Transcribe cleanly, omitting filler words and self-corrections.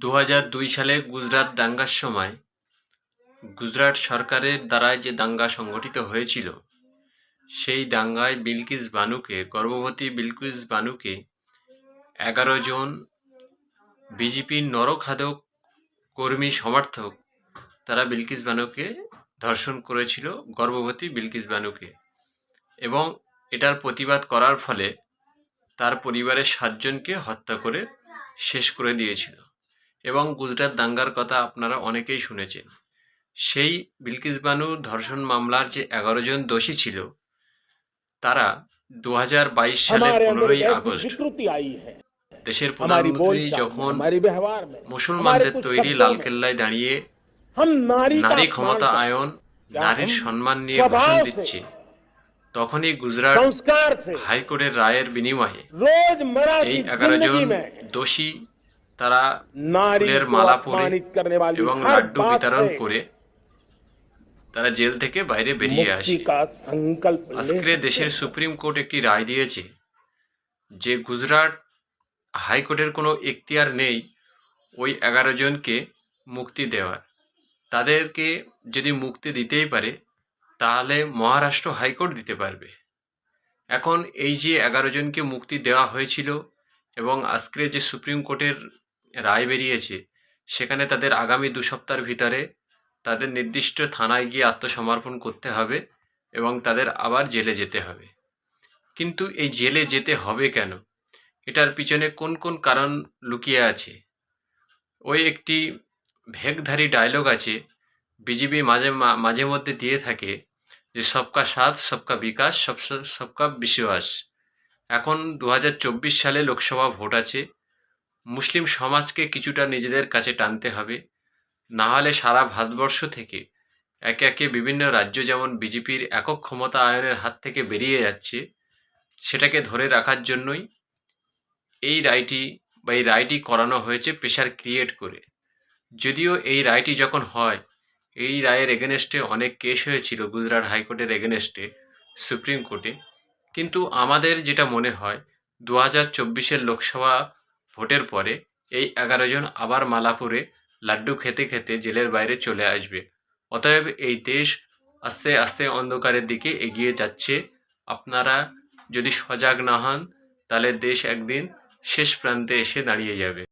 2002 সালে গুজরাট দাঙ্গার সময় গুজরাট সরকারের দ্বারা যে দাঙ্গা সংগঠিত হয়েছিল, সেই দাঙ্গায় গর্ভবতী বিলকিস বানুকে 11 জন বিজেপির নরখাদক কর্মী সমর্থক তারা বিলকিস বানুকে ধর্ষণ করেছিল, গর্ভবতী বিলকিস বানুকে। এবং এটার প্রতিবাদ করার ফলে তার পরিবারের 7 জনকে হত্যা করে শেষ করে দিয়েছিল। এবং গুজরাট দাঙ্গার কথা আপনারা অনেকেই শুনেছেন। সেই বিলকিস বানু ধর্ষণ মামলার যে 11 জন দোষী ছিল, তারা 2022 সালের 15ই আগস্ট দেশের প্রধানমন্ত্রী যখন মুসলমানদের তৈরি লালকেল্লায় দাঁড়িয়ে নারী ক্ষমতা আয়ন, নারীর সম্মান নিয়ে ভাষণ দিচ্ছে, তখনই গুজরাট হাইকোর্টের রায়ের বিনিময়ে এই 11 জন দোষী তারা ফুলের মালা পরে এবং লাড্ডু বিতরণ করে তারা জেল থেকে বাইরে বেরিয়ে আসে। আজকে দেশের সুপ্রিম কোর্ট একটি রায় দিয়েছে যে গুজরাট হাইকোর্টের কোনো এখতিয়ার নেই ওই 11 জনকে মুক্তি দেওয়ার। তাদেরকে যদি মুক্তি দিতেই পারে, তাহলে মহারাষ্ট্র হাইকোর্ট দিতে পারবে। এখন এই যে 11 জনকে মুক্তি দেওয়া হয়েছিল এবং আজকে যে সুপ্রিম কোর্টের রায় বেরিয়েছে, সেখানে তাদের আগামী 2 সপ্তাহের ভিতরে তাদের নির্দিষ্ট থানায় গিয়ে আত্মসমর্পণ করতে হবে এবং তাদের আবার জেলে যেতে হবে। কিন্তু এই জেলে যেতে হবে কেন? এটার পিছনে কোন কোন কারণ লুকিয়ে আছে? ওই একটি ভেকধারী ডায়লগ আছে, বিজেপি মাঝে মধ্যে দিয়ে থাকে যে সবকা সাথ, সবকা বিকাশ, সবকা বিশ্বাস। এখন 2024 সালে লোকসভা ভোট আছে। মুসলিম সমাজকে কিছুটা নিজেদের কাছে টানতে হবে, না হলে সারা ভারতবর্ষ থেকে একে একে বিভিন্ন রাজ্য যেমন বিজেপির একক ক্ষমতা আয়নের হাত থেকে বেরিয়ে যাচ্ছে, সেটাকে ধরে রাখার জন্যই এই রায়টি করানো হয়েছে প্রেশার ক্রিয়েট করে। যদিও এই রায়টি যখন হয়, এই রায়ের এগেনস্টে অনেক কেস হয়েছিল গুজরাট হাইকোর্টের এগেনস্টে সুপ্রিম কোর্টে। কিন্তু আমাদের যেটা মনে হয়, 2024 লোকসভা ভোটের পরে এই 11 জন আবার মালা পরে লাড্ডু খেতে খেতে জেলের বাইরে চলে আসবে। অতএব এই দেশ আস্তে আস্তে অন্ধকারের দিকে এগিয়ে যাচ্ছে। আপনারা যদি সজাগ না হন, তাহলে দেশ একদিন শেষ প্রান্তে এসে দাঁড়িয়ে যাবে।